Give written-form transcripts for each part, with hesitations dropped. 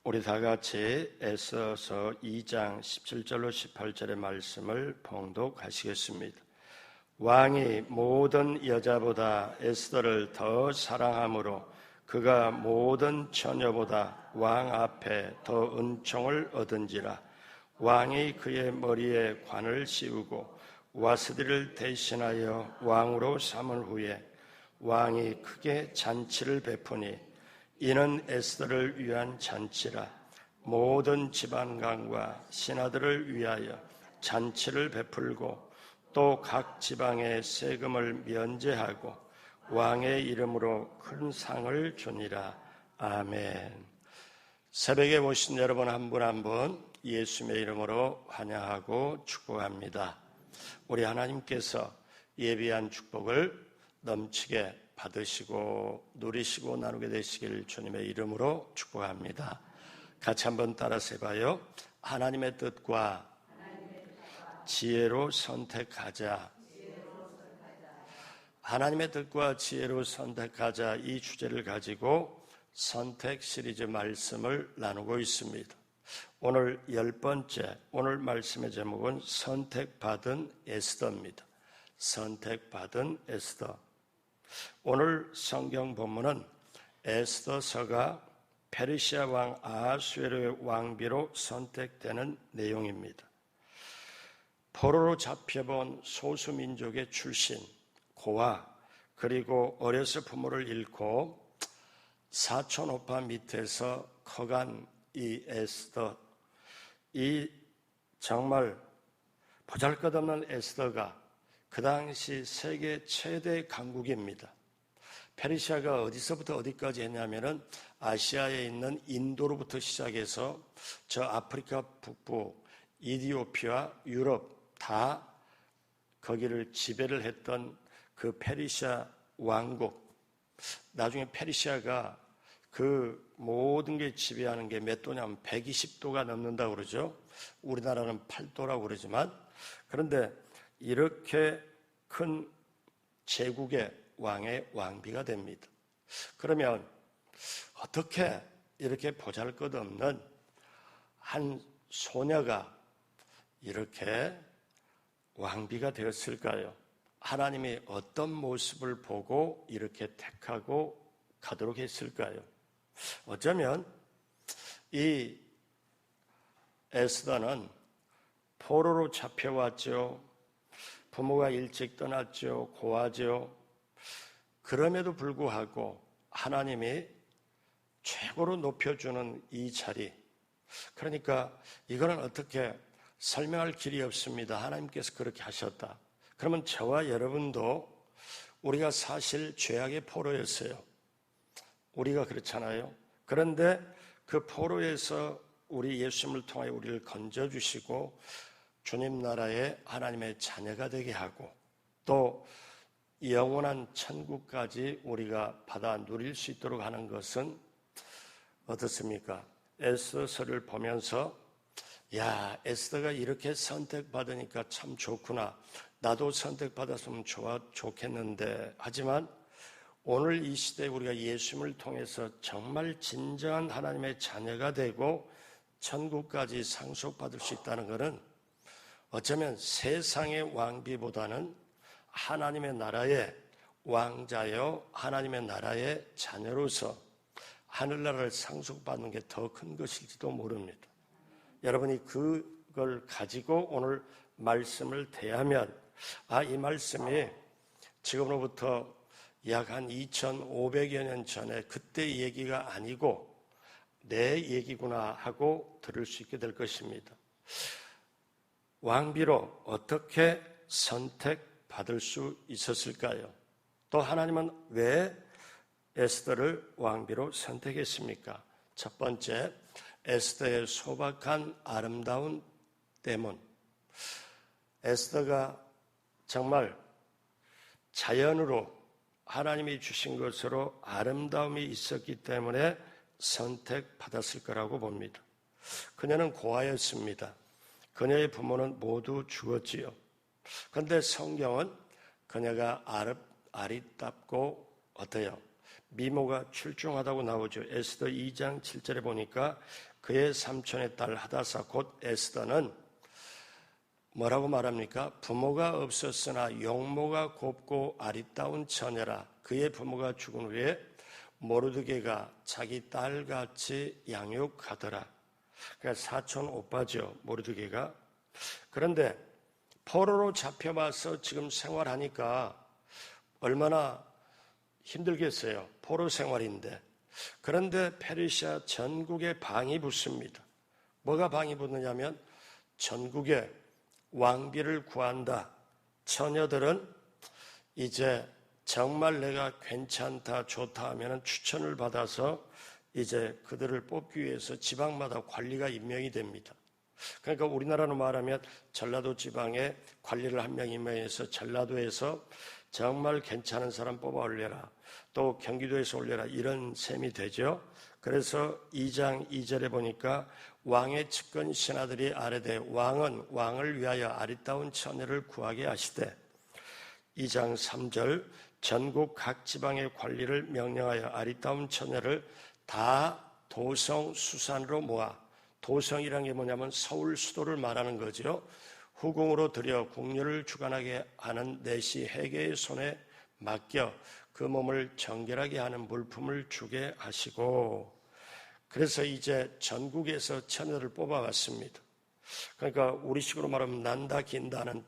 우리 다 같이 에스더서 2장 17절로 18절의 말씀을 봉독하시겠습니다. 왕이 모든 여자보다 에스더를 더 사랑하므로 그가 모든 처녀보다 왕 앞에 더 은총을 얻은지라. 왕이 그의 머리에 관을 씌우고 와스디를 대신하여 왕으로 삼은 후에 왕이 크게 잔치를 베푸니 이는 에스더를 위한 잔치라. 모든 지방간과 신하들을 위하여 잔치를 베풀고 또 각 지방의 세금을 면제하고 왕의 이름으로 큰 상을 주니라. 아멘. 새벽에 오신 여러분 한 분 한 분 예수님의 이름으로 환영하고 축복합니다. 우리 하나님께서 예비한 축복을 넘치게 받으시고 누리시고 나누게 되시길 주님의 이름으로 축복합니다. 같이 한번 따라서 해봐요. 하나님의 뜻과 지혜로 선택하자. 하나님의 뜻과 지혜로 선택하자. 이 주제를 가지고 선택 시리즈 말씀을 나누고 있습니다. 오늘 10번째, 오늘 말씀의 제목은 선택받은 에스더입니다. 선택받은 에스더. 오늘 성경 본문은 에스더서가 페르시아 왕 아하수에로의 왕비로 선택되는 내용입니다. 포로로 잡혀본 소수민족의 출신, 고아, 그리고 어려서 부모를 잃고 사촌 오빠 밑에서 커간 이 에스더, 이 정말 보잘것없는 에스더가 그 당시 세계 최대 강국입니다. 페르시아가 어디서부터 어디까지 했냐면은 아시아에 있는 인도로부터 시작해서 저 아프리카 북부, 이디오피아, 유럽 다 거기를 지배를 했던 그 페르시아 왕국. 나중에 페르시아가 그 모든 게 지배하는 게 몇 도냐면 120도가 넘는다고 그러죠. 우리나라는 8도라고 그러지만, 그런데 이렇게 큰 제국의 왕의 왕비가 됩니다. 그러면 어떻게 이렇게 보잘것없는 한 소녀가 이렇게 왕비가 되었을까요? 하나님이 어떤 모습을 보고 이렇게 택하고 가도록 했을까요? 어쩌면 이 에스더는 포로로 잡혀왔죠. 부모가 일찍 떠났죠. 고아죠. 그럼에도 불구하고 하나님이 최고로 높여주는 이 자리. 그러니까 이거는 어떻게 설명할 길이 없습니다. 하나님께서 그렇게 하셨다. 그러면 저와 여러분도 우리가 사실 죄악의 포로였어요. 우리가 그렇잖아요. 그런데 그 포로에서 우리 예수님을 통하여 우리를 건져주시고 주님 나라의 하나님의 자녀가 되게 하고 또 영원한 천국까지 우리가 받아 누릴 수 있도록 하는 것은 어떻습니까? 에스더서를 보면서 야, 에스더가 이렇게 선택받으니까 참 좋구나. 나도 선택받았으면 좋겠는데. 하지만 오늘 이 시대에 우리가 예수님을 통해서 정말 진정한 하나님의 자녀가 되고 천국까지 상속받을 수 있다는 것은 어쩌면 세상의 왕비보다는 하나님의 나라의 왕자여 하나님의 나라의 자녀로서 하늘나라를 상속받는 게 더 큰 것일지도 모릅니다. 여러분이 그걸 가지고 오늘 말씀을 대하면 이 말씀이 지금으로부터 약 한 2500여 년 전에 그때 얘기가 아니고 내 얘기구나 하고 들을 수 있게 될 것입니다. 왕비로 어떻게 선택받을 수 있었을까요? 또 하나님은 왜 에스더를 왕비로 선택했습니까? 첫 번째, 에스더의 소박한 아름다운 때문. 에스더가 정말 자연으로 하나님이 주신 것으로 아름다움이 있었기 때문에 선택받았을 거라고 봅니다. 그녀는 고아였습니다. 그녀의 부모는 모두 죽었지요. 그런데 성경은 그녀가 아리답고 어때요? 미모가 출중하다고 나오죠. 에스더 2장 7절에 보니까 그의 삼촌의 딸 하다사 곧 에스더는 뭐라고 말합니까? 부모가 없었으나 용모가 곱고 아리따운 처녀라. 그의 부모가 죽은 후에 모르드게가 자기 딸같이 양육하더라. 그러니까 사촌 오빠죠, 모르드게가. 그런데 포로로 잡혀와서 지금 생활하니까 얼마나 힘들겠어요. 포로 생활인데. 그런데 페르시아 전국에 방이 붙습니다. 뭐가 방이 붙느냐면 전국에 왕비를 구한다. 처녀들은 이제 정말 내가 괜찮다, 좋다 하면 추천을 받아서 이제 그들을 뽑기 위해서 지방마다 관리가 임명이 됩니다. 그러니까 우리나라로 말하면 전라도 지방에 관리를 한 명 임명해서 전라도에서 정말 괜찮은 사람 뽑아 올려라. 또 경기도에서 올려라. 이런 셈이 되죠. 그래서 2장 2절에 보니까 왕의 측근 신하들이 아뢰되 왕은 왕을 위하여 아리따운 처녀를 구하게 하시되 2장 3절 전국 각 지방의 관리를 명령하여 아리따운 처녀를 다 도성 수산으로 모아 도성이란 게 뭐냐면 서울 수도를 말하는 거죠. 후궁으로 들여 궁녀를 주관하게 하는 내시 해계의 손에 맡겨 그 몸을 정결하게 하는 물품을 주게 하시고 그래서 이제 전국에서 처녀를 뽑아왔습니다. 그러니까 우리식으로 말하면 난다 긴다는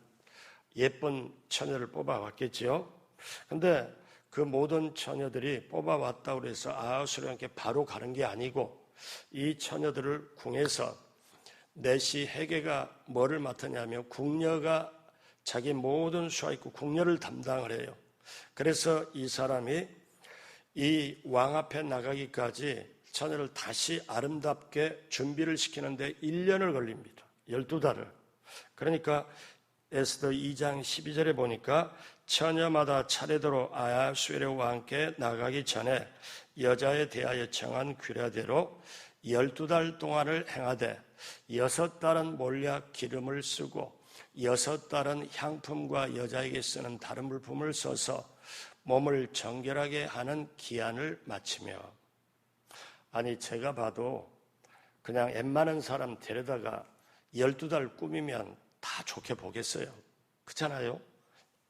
예쁜 처녀를 뽑아왔겠죠. 근데 그 모든 처녀들이 뽑아왔다고 해서 아하수르한테 바로 가는 게 아니고 이 처녀들을 궁에서 내시 해계가 뭐를 맡았냐면 궁녀가 자기 모든 수하 있고 궁녀를 담당을 해요. 그래서 이 사람이 이 왕 앞에 나가기까지 처녀를 다시 아름답게 준비를 시키는데 1년을 걸립니다. 12달을. 그러니까 에스더 2장 12절에 보니까 처녀마다 차례대로 아하수에로 왕께 나가기 전에 여자에 대하여 정한 규례대로 12달 동안을 행하되 6달은 몰약 기름을 쓰고 6달은 향품과 여자에게 쓰는 다른 물품을 써서 몸을 정결하게 하는 기한을 마치며 아니 제가 봐도 그냥 웬만한 사람 데려다가 12달 꾸미면 다 좋게 보겠어요. 그렇잖아요?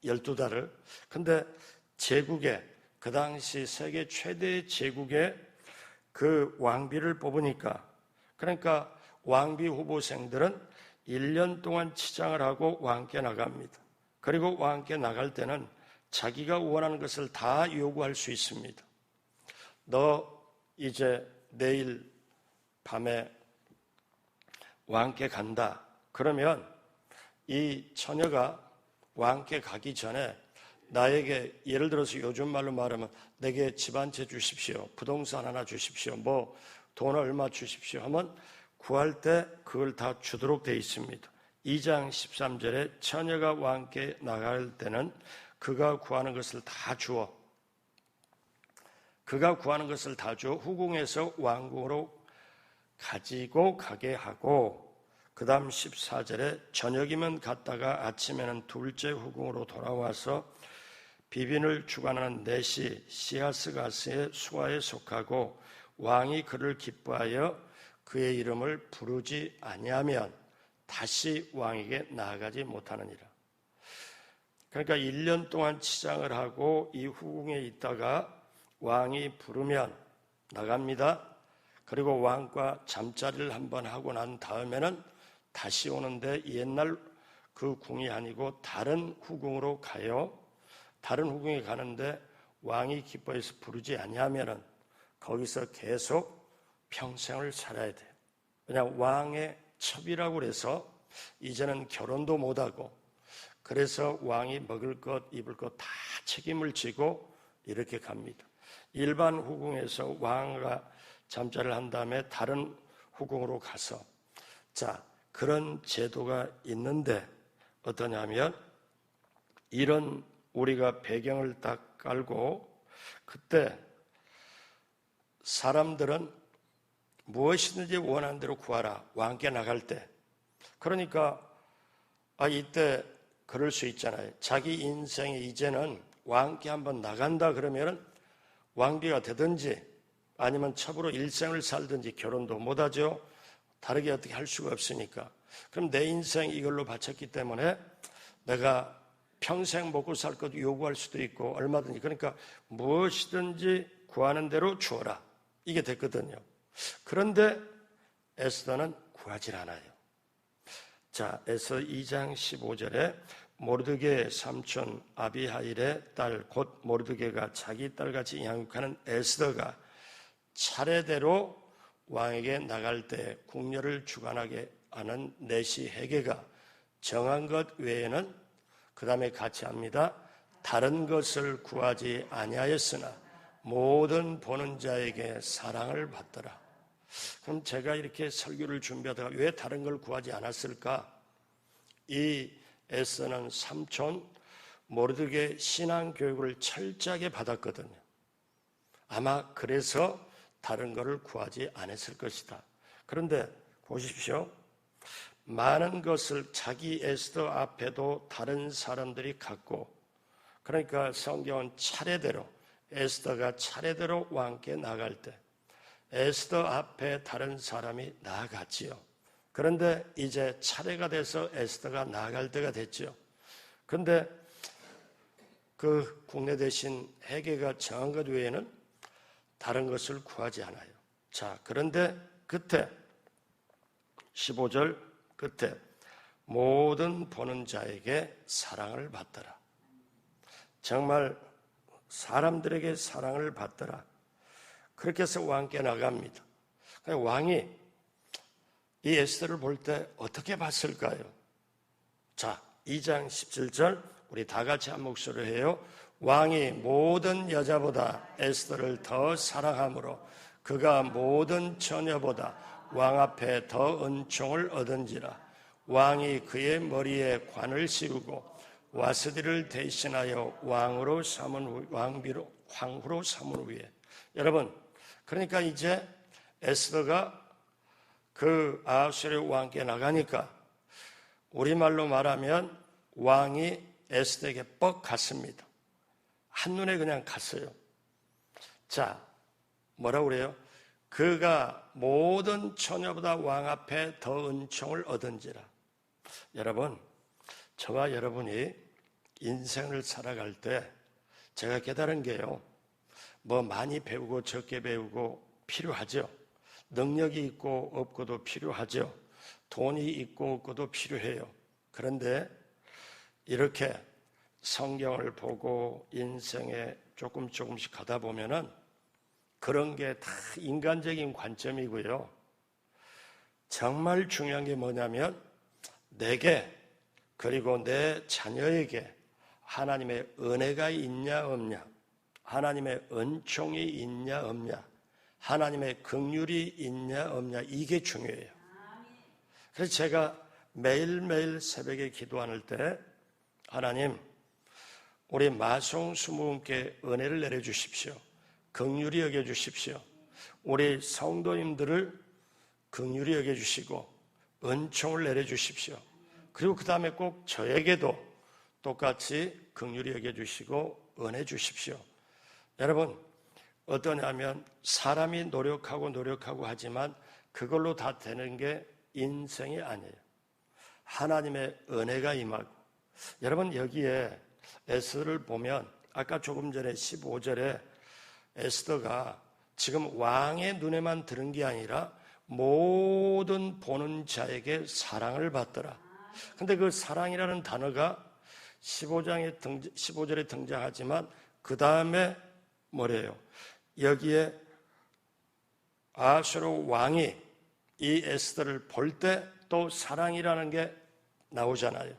12달을. 근데 제국에 그 당시 세계 최대의 제국에 그 왕비를 뽑으니까 그러니까 왕비 후보생들은 1년 동안 치장을 하고 왕께 나갑니다. 그리고 왕께 나갈 때는 자기가 원하는 것을 다 요구할 수 있습니다. 너 이제 내일 밤에 왕께 간다. 그러면 이 처녀가 왕께 가기 전에 나에게 예를 들어서 요즘 말로 말하면 내게 집 한 채 주십시오. 부동산 하나 주십시오. 뭐 돈 얼마 주십시오 하면 구할 때 그걸 다 주도록 되어 있습니다. 2장 13절에 처녀가 왕께 나갈 때는 그가 구하는 것을 다 주어 후궁에서 왕궁으로 가지고 가게 하고 그 다음 14절에 저녁이면 갔다가 아침에는 둘째 후궁으로 돌아와서 비빈을 주관하는 내시 시아스가스의 수하에 속하고 왕이 그를 기뻐하여 그의 이름을 부르지 아니하면 다시 왕에게 나아가지 못하느니라. 그러니까 1년 동안 치장을 하고 이 후궁에 있다가 왕이 부르면 나갑니다. 그리고 왕과 잠자리를 한번 하고 난 다음에는 다시 오는데 옛날 그 궁이 아니고 다른 후궁으로 가요. 다른 후궁에 가는데 왕이 기뻐해서 부르지 아니하면은 거기서 계속 평생을 살아야 돼요. 그냥 왕의 첩이라고 그래서 이제는 결혼도 못하고 그래서 왕이 먹을 것 입을 것 다 책임을 지고 이렇게 갑니다. 일반 후궁에서 왕과 잠자리를 한 다음에 다른 후궁으로 가서 자 그런 제도가 있는데 어떠냐면 이런 우리가 배경을 딱 깔고 그때 사람들은 무엇이든지 원하는 대로 구하라. 왕께 나갈 때. 그러니까 이때 그럴 수 있잖아요. 자기 인생에 이제는 왕께 한번 나간다 그러면은 왕비가 되든지 아니면 첩으로 일생을 살든지 결혼도 못하죠. 다르게 어떻게 할 수가 없으니까. 그럼 내 인생 이걸로 바쳤기 때문에 내가 평생 먹고 살 것 요구할 수도 있고 얼마든지, 그러니까 무엇이든지 구하는 대로 주어라, 이게 됐거든요. 그런데 에스더는 구하질 않아요. 자, 에스더 2장 15절에 모르드게의 삼촌 아비하일의 딸, 곧 모르드게가 자기 딸같이 양육하는 에스더가 차례대로 왕에게 나갈 때 궁녀를 주관하게 하는 내시 회계가 정한 것 외에는, 그 다음에 같이 합니다. 다른 것을 구하지 아니하였으나 모든 보는 자에게 사랑을 받더라. 그럼 제가 이렇게 설교를 준비하다가 왜 다른 걸 구하지 않았을까? 이 에스더는 삼촌 모르드게 신앙 교육을 철저하게 받았거든요. 아마 그래서 다른 것을 구하지 않았을 것이다. 그런데 보십시오. 많은 것을 자기 에스더 앞에도 다른 사람들이 갖고, 그러니까 성경은 차례대로 에스더가 차례대로 왕께 나갈 때 에스더 앞에 다른 사람이 나아갔지요. 그런데 이제 차례가 돼서 에스더가 나아갈 때가 됐죠. 그런데 그 국내 대신 회계가 정한 것 외에는 다른 것을 구하지 않아요. 자, 그런데 그때 15절 끝에 모든 보는 자에게 사랑을 받더라. 정말 사람들에게 사랑을 받더라. 그렇게 해서 왕께 나갑니다. 왕이 이 에스더를 볼 때 어떻게 봤을까요? 자, 2장 17절 우리 다 같이 한 목소리로 해요. 왕이 모든 여자보다 에스더를 더 사랑하므로 그가 모든 처녀보다 왕 앞에 더 은총을 얻은지라. 왕이 그의 머리에 관을 씌우고 와스디를 대신하여 왕후로 삼은 후에. 여러분, 그러니까 이제 에스더가 그 아하수에로 왕께 나가니까 우리말로 말하면 왕이 에스더에게 뻑 갔습니다. 한눈에 그냥 갔어요. 자, 뭐라고 그래요? 그가 모든 처녀보다 왕 앞에 더 은총을 얻은지라. 여러분, 저와 여러분이 인생을 살아갈 때 제가 깨달은 게요, 뭐 많이 배우고 적게 배우고 필요하죠. 능력이 있고 없고도 필요하죠. 돈이 있고 없고도 필요해요. 그런데 이렇게 성경을 보고 인생에 조금씩 가다 보면은 그런 게 다 인간적인 관점이고요. 정말 중요한 게 뭐냐면 내게 그리고 내 자녀에게 하나님의 은혜가 있냐 없냐, 하나님의 은총이 있냐 없냐, 하나님의 긍휼이 있냐 없냐, 이게 중요해요. 그래서 제가 매일매일 새벽에 기도할 때 하나님, 우리 마송수무원께 은혜를 내려주십시오. 긍휼히 여겨주십시오. 우리 성도님들을 긍휼히 여겨주시고 은총을 내려주십시오. 그리고 그 다음에 꼭 저에게도 똑같이 긍휼히 여겨주시고 은혜 주십시오. 여러분, 어떠냐면 사람이 노력하고 하지만 그걸로 다 되는 게 인생이 아니에요. 하나님의 은혜가 임하고. 여러분, 여기에 에스더를 보면 아까 조금 전에 15절에 에스더가 지금 왕의 눈에만 들은 게 아니라 모든 보는 자에게 사랑을 받더라. 근데 그 사랑이라는 단어가 15절에 등장하지만 그 다음에 뭐래요? 여기에 아하수에로 왕이 이 에스더를 볼 때 또 사랑이라는 게 나오잖아요.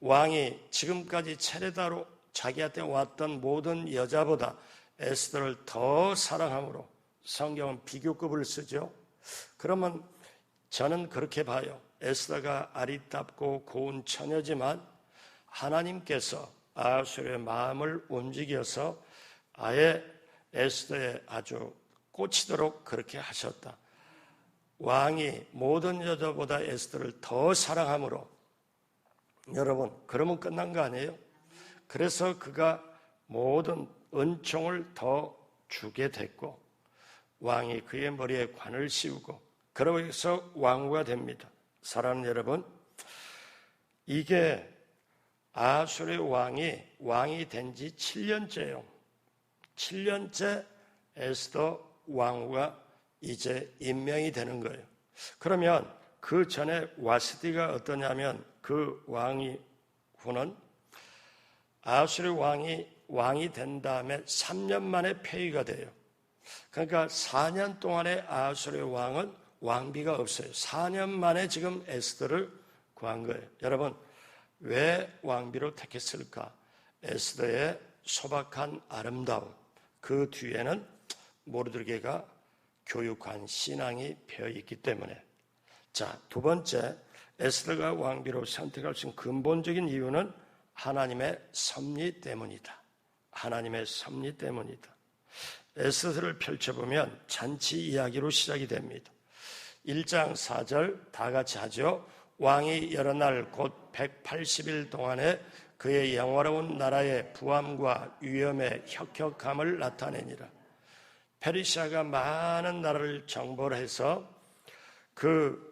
왕이 지금까지 차례대로 자기한테 왔던 모든 여자보다 에스더를 더 사랑함으로 성경은 비교급을 쓰죠. 그러면 저는 그렇게 봐요. 에스더가 아리답고 고운 처녀지만 하나님께서 아하수에로의 마음을 움직여서 아예 에스더에 아주 꽂히도록 그렇게 하셨다. 왕이 모든 여자보다 에스더를 더 사랑함으로. 여러분, 그러면 끝난 거 아니에요? 그래서 그가 모든 은총을 더 주게 됐고 왕이 그의 머리에 관을 씌우고 그러고 해서 왕후가 됩니다. 사랑하는 여러분, 이게 아수르의 왕이 된 지 7년째예요. 7년째 에스더 왕후가 이제 임명이 되는 거예요. 그러면 그 전에 와스디가 어떠냐면 그 후는 아수르 왕이 된 다음에 3년 만에 폐위가 돼요. 그러니까 4년 동안의 아수르 왕은 왕비가 없어요. 4년 만에 지금 에스더를 구한 거예요. 여러분, 왜 왕비로 택했을까? 에스더의 소박한 아름다움, 그 뒤에는 모르드게가 교육한 신앙이 배어있기 때문에. 자, 두 번째, 에스더가 왕비로 선택할 수 있는 근본적인 이유는 하나님의 섭리 때문이다. 하나님의 섭리 때문이다. 에스더를 펼쳐보면 잔치 이야기로 시작이 됩니다. 1장 4절 다 같이 하죠. 왕이 여러 날 곧 180일 동안에 그의 영화로운 나라의 부함과 위엄의 혁혁함을 나타내니라. 페르시아가 많은 나라를 정벌해서 그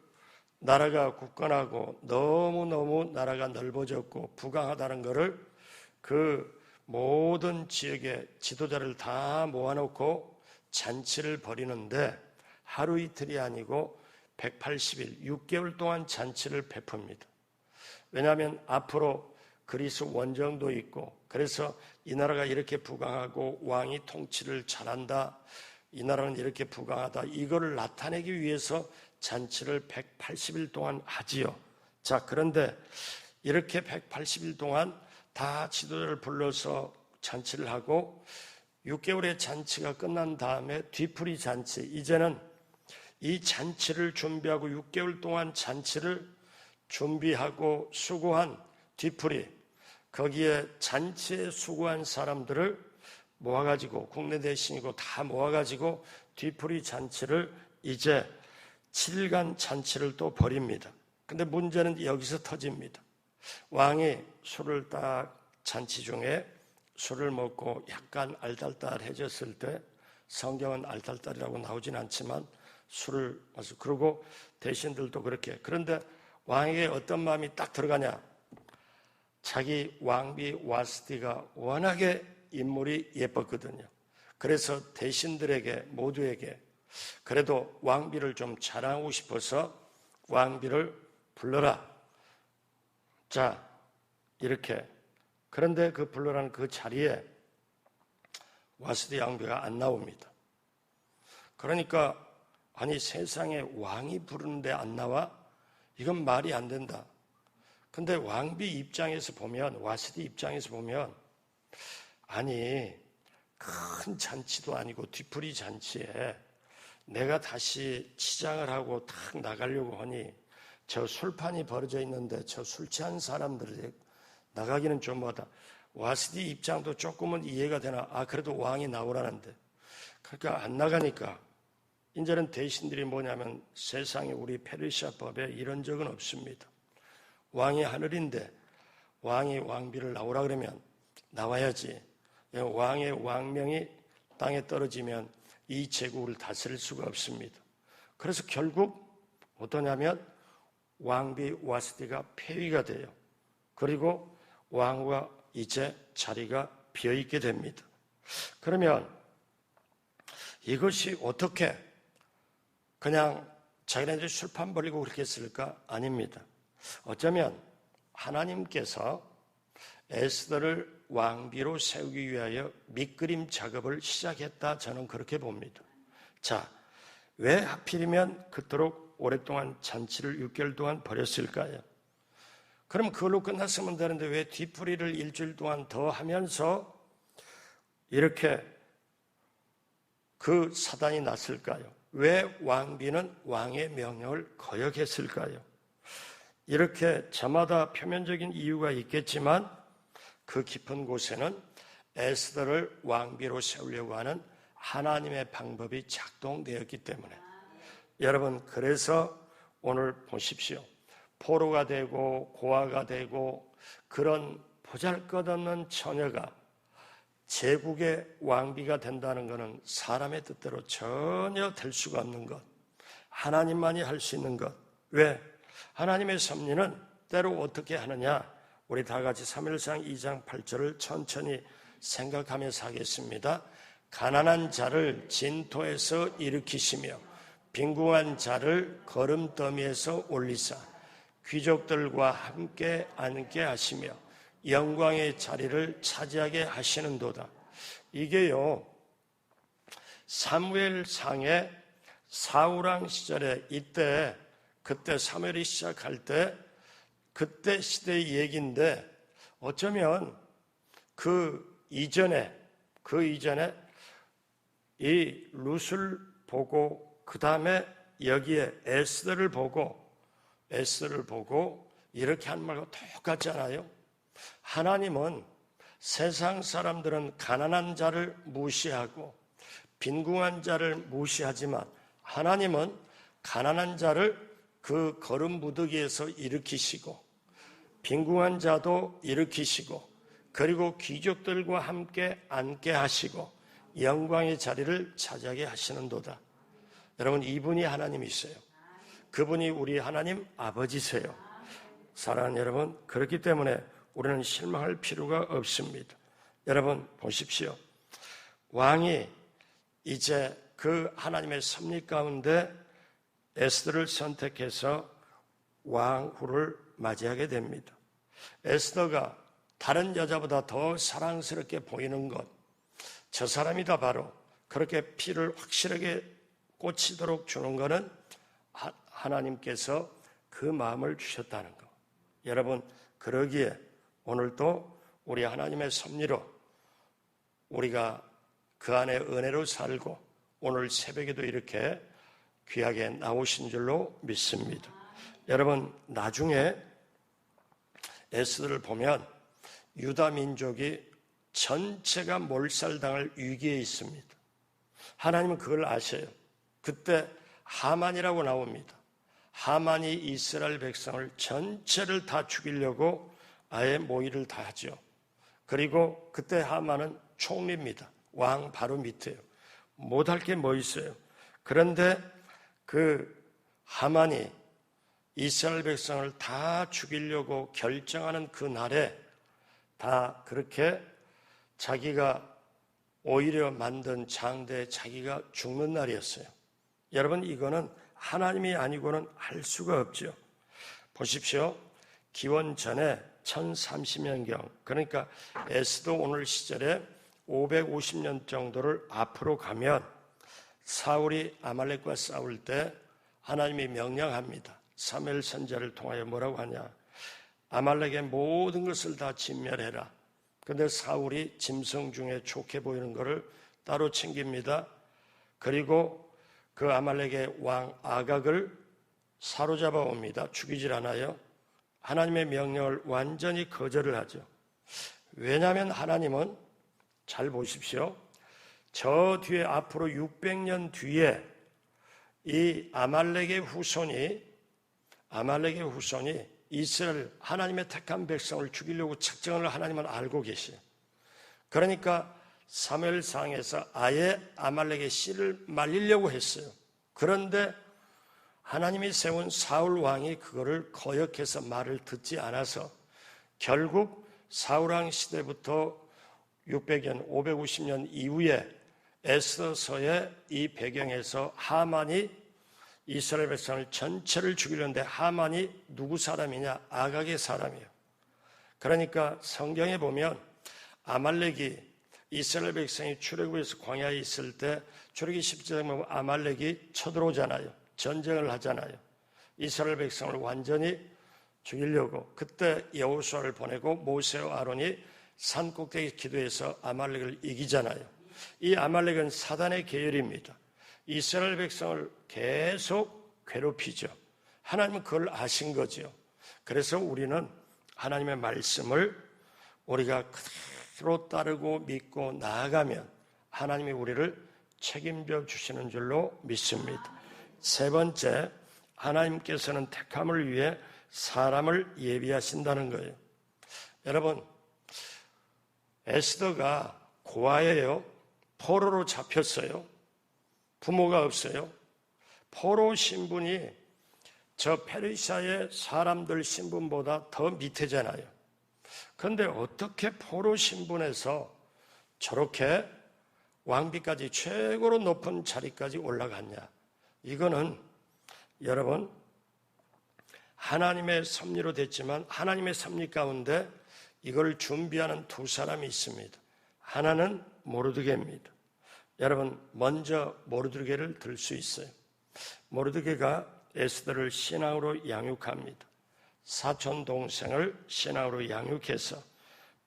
나라가 굳건하고 너무너무 나라가 넓어졌고 부강하다는 것을 그 모든 지역의 지도자를 다 모아놓고 잔치를 벌이는데 하루 이틀이 아니고 180일, 6개월 동안 잔치를 베풉니다. 왜냐하면 앞으로 그리스 원정도 있고 그래서 이 나라가 이렇게 부강하고 왕이 통치를 잘한다, 이 나라는 이렇게 부강하다, 이거를 나타내기 위해서 잔치를 180일 동안 하지요. 자, 그런데 이렇게 180일 동안 다 지도자를 불러서 잔치를 하고 6개월의 잔치가 끝난 다음에 뒤풀이 잔치, 이제는 이 잔치를 준비하고 6개월 동안 잔치를 준비하고 수고한 뒤풀이, 거기에 잔치에 수고한 사람들을 모아가지고 국내 대신이고 다 모아가지고 뒤풀이 잔치를 이제 7일간 잔치를 또 벌입니다. 근데 문제는 여기서 터집니다. 왕이 술을 딱 잔치 중에 술을 먹고 약간 알딸딸해졌을 때, 성경은 알딸딸이라고 나오진 않지만 술을 마시고, 그러고 대신들도 그렇게. 그런데 왕에게 어떤 마음이 딱 들어가냐? 자기 왕비 와스티가 워낙에 인물이 예뻤거든요. 그래서 대신들에게 모두에게 그래도 왕비를 좀 자랑하고 싶어서 왕비를 불러라. 자, 이렇게. 그런데 그 불러라는 그 자리에 와스디 왕비가 안 나옵니다. 그러니까 아니, 세상에 왕이 부르는데 안 나와? 이건 말이 안 된다. 근데 왕비 입장에서 보면, 와스디 입장에서 보면, 아니, 큰 잔치도 아니고 뒤풀이 잔치에 내가 다시 치장을 하고 탁 나가려고 하니 저 술판이 벌어져 있는데 저 술 취한 사람들이 나가기는 좀 뭐다. 와스디 입장도 조금은 이해가 되나? 아, 그래도 왕이 나오라는데. 그러니까 안 나가니까 이제는 대신들이 뭐냐면 세상에 우리 페르시아 법에 이런 적은 없습니다. 왕이 하늘인데 왕이 왕비를 나오라 그러면 나와야지. 왕의 왕명이 땅에 떨어지면 이 제국을 다스릴 수가 없습니다. 그래서 결국 어떠냐면 왕비 와스디가 폐위가 돼요. 그리고 왕후가 이제 자리가 비어있게 됩니다. 그러면 이것이 어떻게 그냥 자기네들이 술판 벌리고 그렇게 했을까? 아닙니다. 어쩌면 하나님께서 에스더를 왕비로 세우기 위하여 밑그림 작업을 시작했다, 저는 그렇게 봅니다. 자, 왜 하필이면 그토록 오랫동안 잔치를 6개월 동안 벌였을까요? 그럼 그걸로 끝났으면 되는데 왜 뒤풀이를 일주일 동안 더 하면서 이렇게 그 사단이 났을까요? 왜 왕비는 왕의 명령을 거역했을까요? 이렇게 저마다 표면적인 이유가 있겠지만 그 깊은 곳에는 에스더를 왕비로 세우려고 하는 하나님의 방법이 작동되었기 때문에. 여러분, 그래서 오늘 보십시오. 포로가 되고 고아가 되고 그런 보잘것없는 처녀가 제국의 왕비가 된다는 것은 사람의 뜻대로 전혀 될 수가 없는 것, 하나님만이 할 수 있는 것. 왜? 하나님의 섭리는 때로 어떻게 하느냐? 우리 다 같이 사무엘상 2장 8절을 천천히 생각하면서 하겠습니다. 가난한 자를 진토에서 일으키시며 빈궁한 자를 거름더미에서 올리사 귀족들과 함께 앉게 하시며 영광의 자리를 차지하게 하시는도다. 이게요, 사무엘상의 사울왕 시절에 그때 사무엘이 시작할 때 그때 시대의 얘기인데, 어쩌면 그 이전에 이 룻을 보고 그 다음에 여기에 에스더를 보고 이렇게 한 말과 똑같지 않아요? 하나님은 세상 사람들은 가난한 자를 무시하고 빈궁한 자를 무시하지만 하나님은 가난한 자를 그 거름 무더기에서 일으키시고 빈궁한 자도 일으키시고 그리고 귀족들과 함께 앉게 하시고 영광의 자리를 차지하게 하시는도다. 여러분, 이분이 하나님이세요. 그분이 우리 하나님 아버지세요. 사랑하는 여러분, 그렇기 때문에 우리는 실망할 필요가 없습니다. 여러분 보십시오. 왕이 이제 그 하나님의 섭리 가운데 에스더를 선택해서 왕후를 맞이하게 됩니다. 에스더가 다른 여자보다 더 사랑스럽게 보이는 것, 저 사람이다 바로 그렇게 피를 확실하게 꽂히도록 주는 것은 하나님께서 그 마음을 주셨다는 것. 여러분, 그러기에 오늘도 우리 하나님의 섭리로 우리가 그 안에 은혜로 살고 오늘 새벽에도 이렇게 귀하게 나오신 줄로 믿습니다. 여러분, 나중에 에스더를 보면 유다 민족이 전체가 몰살당할 위기에 있습니다. 하나님은 그걸 아셔요. 그때 하만이라고 나옵니다. 하만이 이스라엘 백성을 전체를 다 죽이려고 아예 모의를 다 하죠. 그리고 그때 하만은 총리입니다. 왕 바로 밑에요. 못할 게 뭐 있어요. 그런데 그 하만이 이스라엘 백성을 다 죽이려고 결정하는 그 날에 다 그렇게 자기가 오히려 만든 장대에 자기가 죽는 날이었어요. 여러분, 이거는 하나님이 아니고는 할 수가 없죠. 보십시오. 기원 전에 1030년경, 그러니까 에스더 오늘 시절에 550년 정도를 앞으로 가면 사울이 아말렉과 싸울 때 하나님이 명령합니다. 사무엘 선지자를 통하여 뭐라고 하냐? 아말렉의 모든 것을 다 진멸해라. 그런데 사울이 짐승 중에 좋게 보이는 것을 따로 챙깁니다. 그리고 그 아말렉의 왕 아각을 사로잡아 옵니다. 죽이질 않아요. 하나님의 명령을 완전히 거절을 하죠. 왜냐하면 하나님은, 잘 보십시오, 저 뒤에 앞으로 600년 뒤에 이 아말렉의 후손이 이스라엘 하나님의 택한 백성을 죽이려고 작정을 하나님은 알고 계세요. 그러니까 사무엘상에서 아예 아말렉의 씨를 말리려고 했어요. 그런데 하나님이 세운 사울 왕이 그거를 거역해서 말을 듣지 않아서 결국 사울 왕 시대부터 600년, 550년 이후에 에스더서의 이 배경에서 하만이 이스라엘 백성을 전체를 죽이려는데 하만이 누구 사람이냐? 아각의 사람이에요. 그러니까 성경에 보면 아말렉이 이스라엘 백성이 출애굽에서 광야에 있을 때 출애굽기 10장에 보면 아말렉이 쳐들어오잖아요. 전쟁을 하잖아요. 이스라엘 백성을 완전히 죽이려고 그때 여호수아를 보내고 모세와 아론이 산 꼭대기 기도해서 아말렉을 이기잖아요. 이 아말렉은 사단의 계열입니다. 이스라엘 백성을 계속 괴롭히죠. 하나님은 그걸 아신 거죠. 그래서 우리는 하나님의 말씀을 우리가 그대로 따르고 믿고 나아가면 하나님이 우리를 책임져 주시는 줄로 믿습니다. 세 번째, 하나님께서는 택함을 위해 사람을 예비하신다는 거예요. 여러분, 에스더가 고아예요. 포로로 잡혔어요. 부모가 없어요. 포로 신분이 저 페르시아의 사람들 신분보다 더 밑에잖아요. 그런데 어떻게 포로 신분에서 저렇게 왕비까지 최고로 높은 자리까지 올라갔냐? 이거는 여러분 하나님의 섭리로 됐지만 하나님의 섭리 가운데 이걸 준비하는 두 사람이 있습니다. 하나는 모르드게입니다. 여러분 먼저 모르드게를 들 수 있어요. 모르드게가 에스더를 신앙으로 양육합니다. 사촌 동생을 신앙으로 양육해서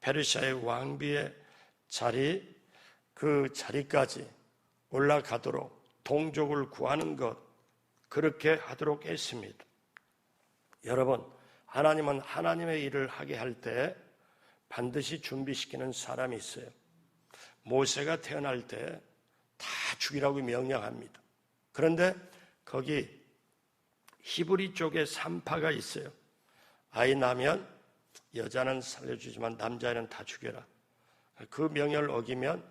페르시아의 왕비의 자리, 그 자리까지 올라가도록 동족을 구하는 것, 그렇게 하도록 했습니다. 여러분, 하나님은 하나님의 일을 하게 할 때 반드시 준비시키는 사람이 있어요. 모세가 태어날 때 다 죽이라고 명령합니다. 그런데 거기 히브리 쪽에 산파가 있어요. 아이 나면 여자는 살려주지만 남자애는 다 죽여라. 그 명령을 어기면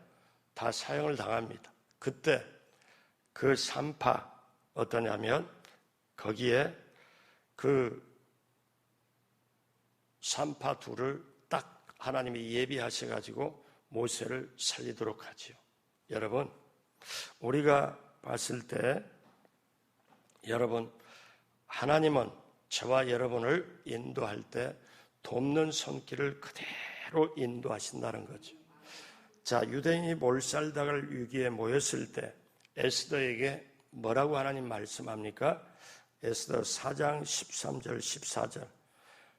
다 사형을 당합니다. 그때 그 산파 어떠냐면 거기에 그 산파 둘을 딱 하나님이 예비하셔가지고 모세를 살리도록 하지요. 여러분, 우리가 봤을 때 여러분, 하나님은 저와 여러분을 인도할 때 돕는 손길을 그대로 인도하신다는 거죠. 자, 유대인이 몰살당할 위기에 모였을 때 에스더에게 뭐라고 하나님 말씀합니까? 에스더 4장 13절 14절.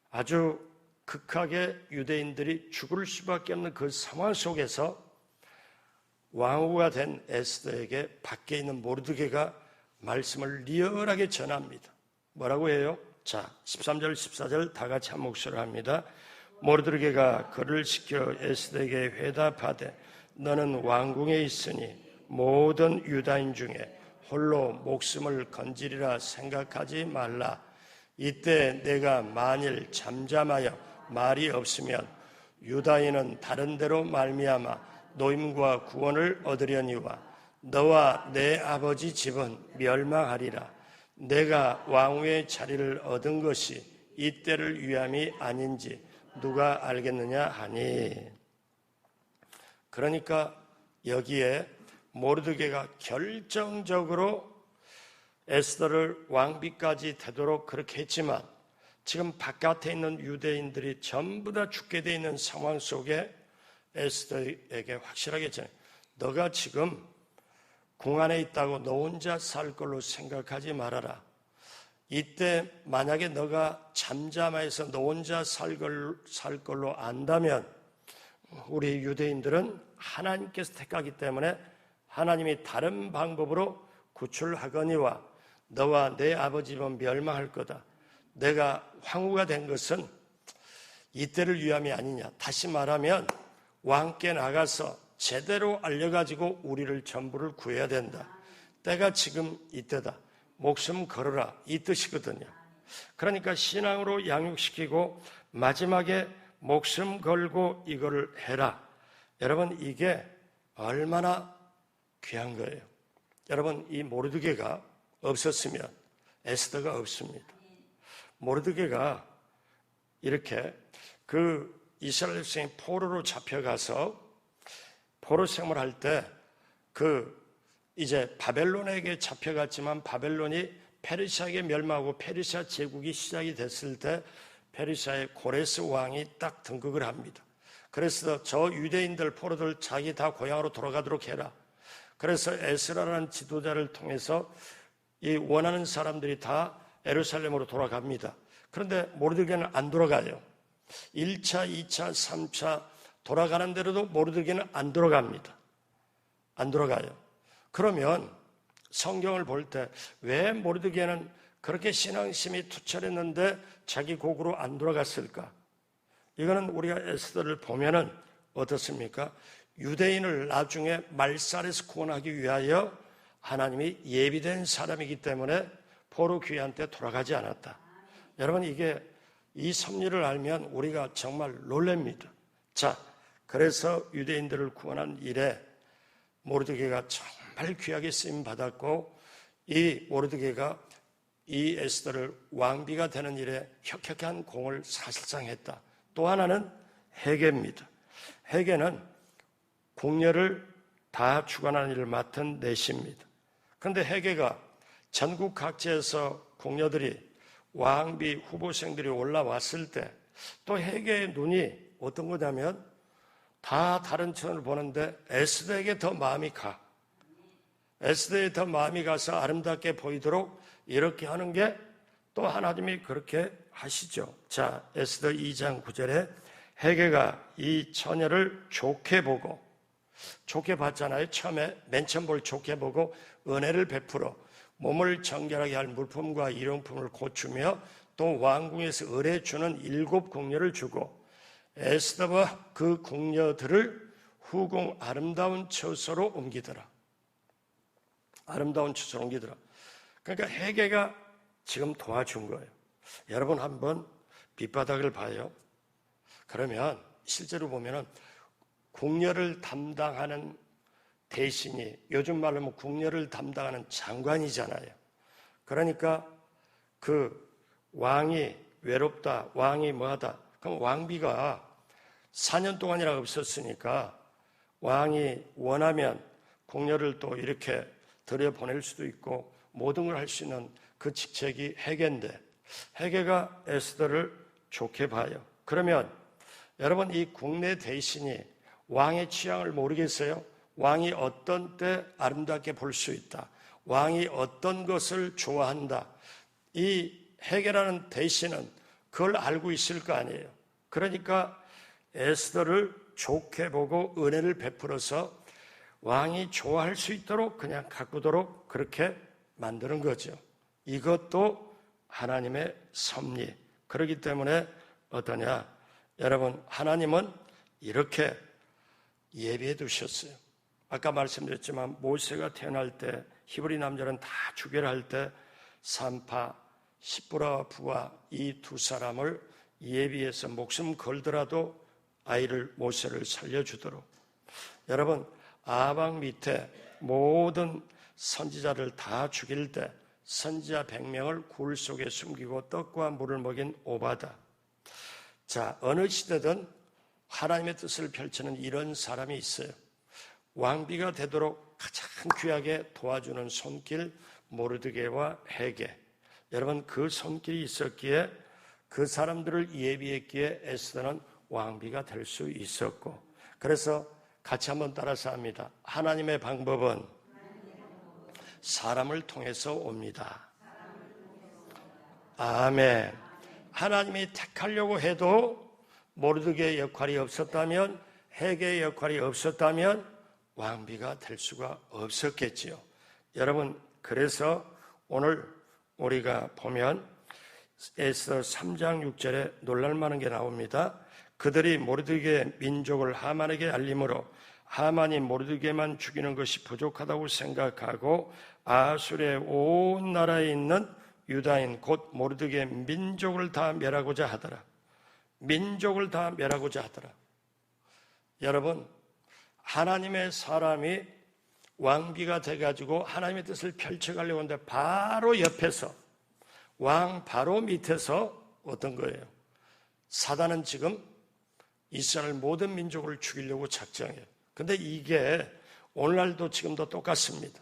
아주 극하게 유대인들이 죽을 수밖에 없는 그 상황 속에서 왕후가 된 에스더에게 밖에 있는 모르드게가 말씀을 리얼하게 전합니다. 뭐라고 해요? 자, 13절 14절 다 같이 한 목소리로 합니다. 모르드게가 그를 시켜 에스더에게 회답하되 너는 왕궁에 있으니 모든 유다인 중에 홀로 목숨을 건지리라 생각하지 말라. 이때 내가 만일 잠잠하여 말이 없으면 유다인은 다른 데로 말미암아 노임과 구원을 얻으려니와 너와 내 아버지 집은 멸망하리라. 내가 왕후의 자리를 얻은 것이 이때를 위함이 아닌지 누가 알겠느냐 하니. 그러니까 여기에 모르드게가 결정적으로 에스더를 왕비까지 되도록 그렇게 했지만 지금 바깥에 있는 유대인들이 전부 다 죽게 돼 있는 상황 속에 에스더에게 확실하게 전해, 너가 지금 궁 안에 있다고 너 혼자 살 걸로 생각하지 말아라. 이때 만약에 너가 잠잠해서 너 혼자 살 걸로 안다면 우리 유대인들은 하나님께서 택하기 때문에 하나님이 다른 방법으로 구출하거니와 너와 내 아버지 집은 멸망할 거다. 내가 황후가 된 것은 이때를 위함이 아니냐. 다시 말하면 왕께 나가서 제대로 알려가지고 우리를 전부를 구해야 된다. 때가 지금 이때다. 목숨 걸어라. 이 뜻이거든요. 그러니까 신앙으로 양육시키고 마지막에 목숨 걸고 이거를 해라. 여러분, 이게 얼마나 귀한 거예요. 여러분, 이 모르드게가 없었으면 에스더가 없습니다. 모르드게가 이렇게 그 이스라엘 백성이 포로로 잡혀가서 포로 생활할 때 이제 바벨론에게 잡혀갔지만 바벨론이 페르시아에게 멸망하고 페르시아 제국이 시작이 됐을 때 페르시아의 고레스 왕이 딱 등극을 합니다. 그래서 저 유대인들 포로들 자기 다 고향으로 돌아가도록 해라. 그래서 에스라라는 지도자를 통해서 이 원하는 사람들이 다 예루살렘으로 돌아갑니다. 그런데 모르드게는 안 돌아가요. 1차, 2차, 3차 돌아가는 대로도 모르드게는 안 돌아갑니다. 안 돌아가요. 그러면 성경을 볼 때 왜 모르드게는 그렇게 신앙심이 투철했는데 자기 곡으로 안 돌아갔을까? 이거는 우리가 에스더를 보면은 어떻습니까? 유대인을 나중에 말살에서 구원하기 위하여 하나님이 예비된 사람이기 때문에 포로 귀환 때 돌아가지 않았다. 여러분, 이게 이 섭리를 알면 우리가 정말 놀랍니다. 자, 그래서 유대인들을 구원한 일에 모르드게가 정말 귀하게 쓰임 받았고, 이 모르드게가 이 에스더를 왕비가 되는 일에 혁혁한 공을 사실상 했다. 또 하나는 헤게입니다. 헤게는 궁녀를 다 주관하는 일을 맡은 내시입니다. 그런데 헤게가 전국 각지에서 궁녀들이 왕비 후보생들이 올라왔을 때 또 헤게의 눈이 어떤 거냐면 다 다른 천을 보는데 에스더에게 더 마음이 가. 에스더에 더 마음이 가서 아름답게 보이도록 이렇게 하는 게 또 하나님이 그렇게 하시죠. 자, 에스더 2장 9절에 헤게가 이 처녀를 좋게 보고, 좋게 봤잖아요. 처음에 맨 처음 볼 좋게 보고 은혜를 베풀어 몸을 정결하게 할 물품과 일용품을 고추며 또 왕궁에서 의뢰 주는 7 궁녀를 주고 에스더와 그 궁녀들을 후궁 아름다운 처소로 옮기더라. 아름다운 처소로 옮기더라. 그러니까 헤게가 지금 도와준 거예요. 여러분 한번 밑바닥을 봐요. 그러면 실제로 보면은 궁녀를 담당하는 대신이, 요즘 말로 하면 궁녀를 담당하는 장관이잖아요. 그러니까 그 왕이 외롭다, 왕이 뭐하다, 그럼 왕비가 4년 동안이나 없었으니까 왕이 원하면 궁녀를 또 이렇게 들여보낼 수도 있고 모든 걸 할 수 있는 그 직책이 헤게인데, 헤게가 에스더를 좋게 봐요. 그러면 여러분, 이 국내 대신이 왕의 취향을 모르겠어요? 왕이 어떤 때 아름답게 볼 수 있다, 왕이 어떤 것을 좋아한다, 이 헤게라는 대신은 그걸 알고 있을 거 아니에요. 그러니까 에스더를 좋게 보고 은혜를 베풀어서 왕이 좋아할 수 있도록 그냥 가꾸도록 그렇게 만드는 거죠. 이것도 하나님의 섭리. 그렇기 때문에 어떠냐, 여러분, 하나님은 이렇게 예비해 두셨어요. 아까 말씀드렸지만 모세가 태어날 때 히브리 남자는 다 주게를 할 때 산파, 십브라와 부하 이 두 사람을 예비해서 목숨 걸더라도 아이를, 모세를 살려주도록. 여러분, 아방 밑에 모든 선지자를 다 죽일 때 선지자 100명을 굴 속에 숨기고 떡과 물을 먹인 오바다. 자, 어느 시대든 하나님의 뜻을 펼치는 이런 사람이 있어요. 왕비가 되도록 가장 귀하게 도와주는 손길, 모르드게와 헤게. 여러분, 그 손길이 있었기에, 그 사람들을 예비했기에 에스더는 왕비가 될 수 있었고, 그래서 같이 한번 따라서 합니다. 하나님의 방법은 사람을 통해서 옵니다. 아멘. 하나님이 택하려고 해도 모르드게의 역할이 없었다면, 헤게의 역할이 없었다면 왕비가 될 수가 없었겠지요. 여러분, 그래서 오늘 우리가 보면 에스더 3장 6절에 놀랄만한 게 나옵니다. 그들이 모르드게의 민족을 하만에게 알림으로 하만이 모르드게만 죽이는 것이 부족하다고 생각하고 아수르의 온 나라에 있는 유다인 곧 모르드게의 민족을 다 멸하고자 하더라. 민족을 다 멸하고자 하더라. 여러분, 하나님의 사람이 왕비가 돼가지고 하나님의 뜻을 펼쳐가려고 하는데 바로 옆에서, 왕 바로 밑에서 어떤 거예요? 사단은 지금 이스라엘 모든 민족을 죽이려고 작정해요. 근데 이게 오늘날도 지금도 똑같습니다.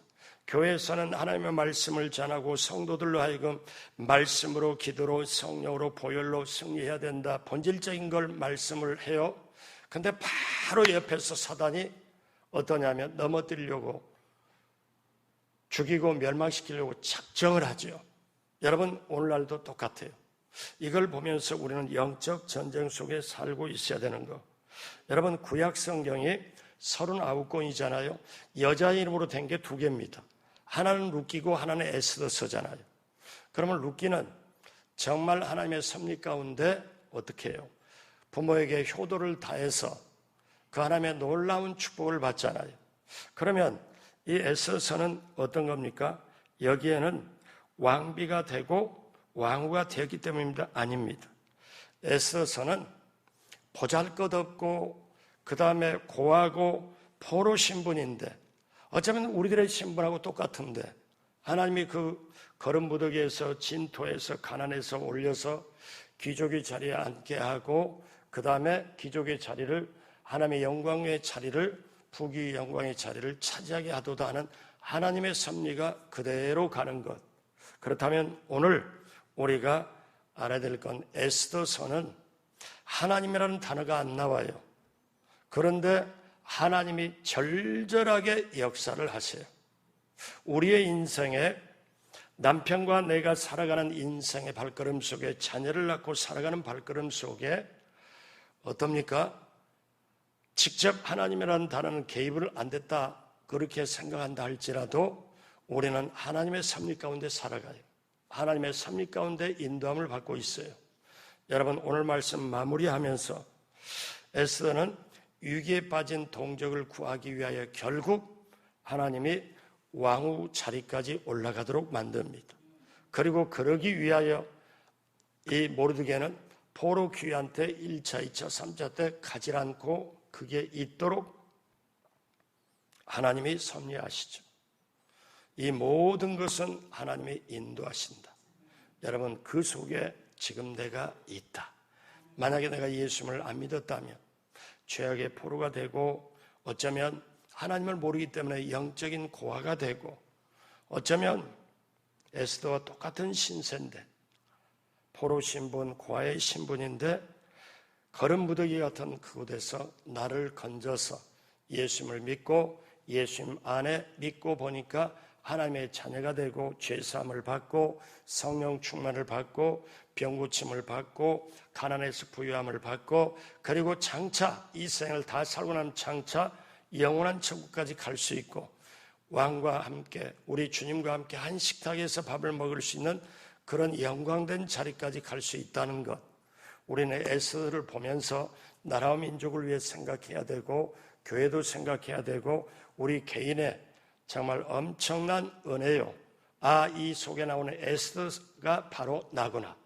교회에서는 하나님의 말씀을 전하고 성도들로 하여금 말씀으로, 기도로, 성령으로, 보혈로 승리해야 된다, 본질적인 걸 말씀을 해요. 근데 바로 옆에서 사단이 어떠냐면 넘어뜨리려고, 죽이고 멸망시키려고 작정을 하죠. 여러분, 오늘날도 똑같아요. 이걸 보면서 우리는 영적 전쟁 속에 살고 있어야 되는 거. 여러분, 구약 성경이 39권이잖아요. 여자 이름으로 된 게 2개입니다. 하나는 룻기고 하나는 에스더서잖아요. 그러면 룻기는 정말 하나님의 섭리 가운데 어떻게 해요? 부모에게 효도를 다해서 그 하나님의 놀라운 축복을 받잖아요. 그러면 이 에스더서는 어떤 겁니까? 여기에는 왕비가 되고 왕후가 되었기 때문입니다? 아닙니다. 에스더서는 보잘것없고 그 다음에 고하고 포로 신분인데 어쩌면 우리들의 신분하고 똑같은데 하나님이 그 거름무더기에서 진토에서 가난에서 올려서 귀족의 자리에 앉게 하고 그 다음에 귀족의 자리를 하나님의 영광의 자리를 부귀 영광의 자리를 차지하게 하도다 하는 하나님의 섭리가 그대로 가는 것. 그렇다면 오늘 우리가 알아야 될 건 에스더서는 하나님이라는 단어가 안 나와요. 그런데 하나님이 절절하게 역사를 하세요. 우리의 인생에 남편과 내가 살아가는 인생의 발걸음 속에 자녀를 낳고 살아가는 발걸음 속에 어떻습니까? 직접 하나님이라는 단어는 개입을 안 됐다 그렇게 생각한다 할지라도 우리는 하나님의 섭리 가운데 살아가요. 하나님의 섭리 가운데 인도함을 받고 있어요. 여러분 오늘 말씀 마무리하면서 에스더는 위기에 빠진 동족을 구하기 위하여 결국 하나님이 왕후 자리까지 올라가도록 만듭니다. 그리고 그러기 위하여 이 모르드게는 포로 귀한테 1차, 2차, 3차 때 가지 않고 그게 있도록 하나님이 섭리하시죠. 이 모든 것은 하나님이 인도하신다. 여러분 그 속에 지금 내가 있다. 만약에 내가 예수님을 안 믿었다면 죄악의 포로가 되고 어쩌면 하나님을 모르기 때문에 영적인 고아가 되고 어쩌면 에스더와 똑같은 신세인데 포로 신분, 고아의 신분인데 거름무더기 같은 그곳에서 나를 건져서 예수님을 믿고 예수님 안에 믿고 보니까 하나님의 자녀가 되고 죄사함을 받고 성령 충만을 받고 병고침을 받고 가난에서 부유함을 받고 그리고 장차 이 생을 다 살고 나면 장차 영원한 천국까지 갈 수 있고 왕과 함께 우리 주님과 함께 한 식탁에서 밥을 먹을 수 있는 그런 영광된 자리까지 갈 수 있다는 것. 우리는 에스더를 보면서 나라와 민족을 위해 생각해야 되고 교회도 생각해야 되고 우리 개인의 정말 엄청난 은혜요. 이 속에 나오는 에스더가 바로 나구나.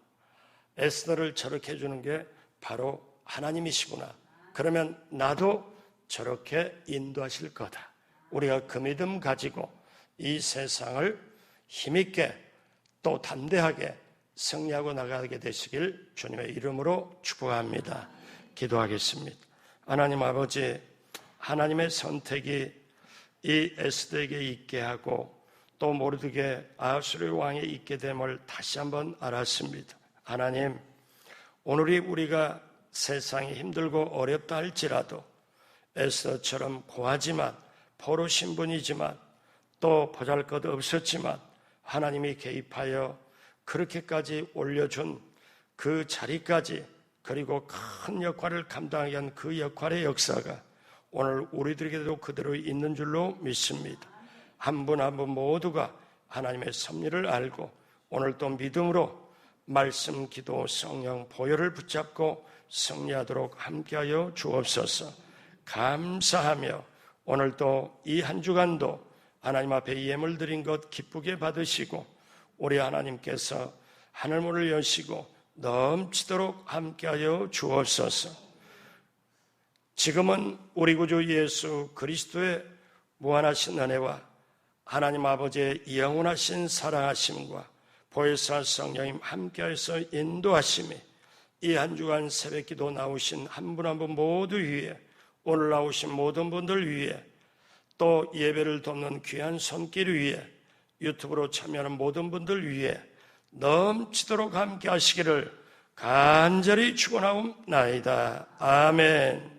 에스더를 저렇게 해주는 게 바로 하나님이시구나. 그러면 나도 저렇게 인도하실 거다. 우리가 그 믿음 가지고 이 세상을 힘있게 또 담대하게 승리하고 나가게 되시길 주님의 이름으로 축복합니다. 기도하겠습니다. 하나님 아버지, 하나님의 선택이 이 에스더에게 있게 하고 또 모르드게 아하수르 왕에 있게 됨을 다시 한번 알았습니다. 하나님, 오늘이 우리가 세상이 힘들고 어렵다 할지라도 에스더처럼 고하지만 포로 신분이지만 또 보잘것 없었지만 하나님이 개입하여 그렇게까지 올려준 그 자리까지 그리고 큰 역할을 감당하게 한 그 역할의 역사가 오늘 우리들에게도 그대로 있는 줄로 믿습니다. 한 분 한 분 모두가 하나님의 섭리를 알고 오늘 또 믿음으로 말씀, 기도, 성령, 보혈을 붙잡고 승리하도록 함께하여 주옵소서. 감사하며 오늘 또 이 한 주간도 하나님 앞에 예물 드린 것 기쁘게 받으시고 우리 하나님께서 하늘문을 여시고 넘치도록 함께하여 주옵소서. 지금은 우리 구주 예수 그리스도의 무한하신 은혜와 하나님 아버지의 영원하신 사랑하심과 보혜사 성령님 함께해서 인도하심이 이 한 주간 새벽기도 나오신 한 분 한 분 모두 위에 오늘 나오신 모든 분들 위에 또 예배를 돕는 귀한 손길 위에 유튜브로 참여하는 모든 분들 위에 넘치도록 함께 하시기를 간절히 축원하옵나이다. 아멘.